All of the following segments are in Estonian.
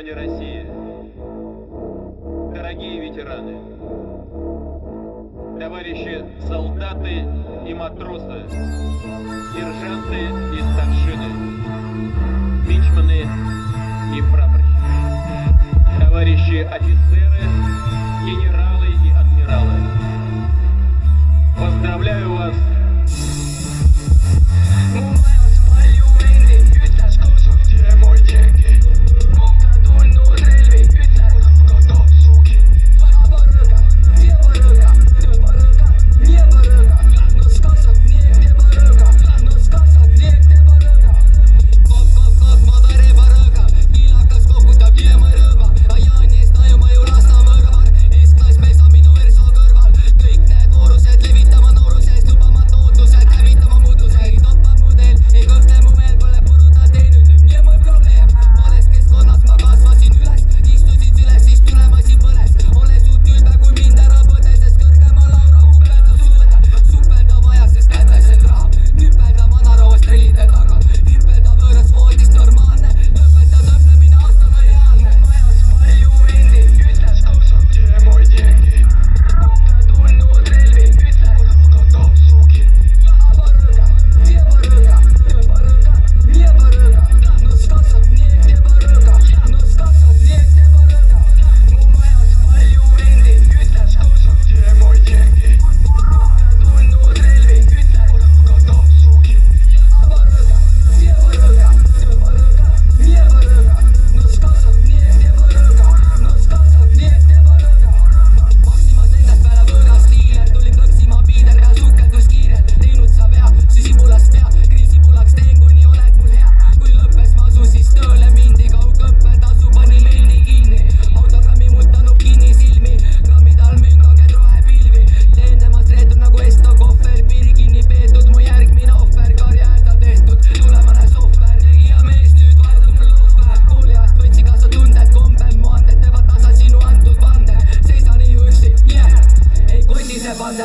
граждане России, дорогие ветераны, товарищи солдаты и матросы, сержанты и старшины, мичманы и прапорщики, товарищи офицеры, генералы и адмиралы. Поздравляю вас!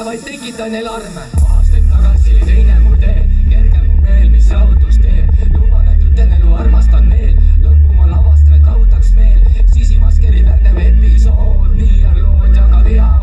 vaid tekitan neil arme. Aastaid tagasi teine mu tee, kergem mu meel, mis rahutuks teeb. Luban, et ütlen elu armastan veel, lõppu ma lavastan, et lahutaks meel. Sisimaskeri väärnev episood, nii on lood ja ka vea.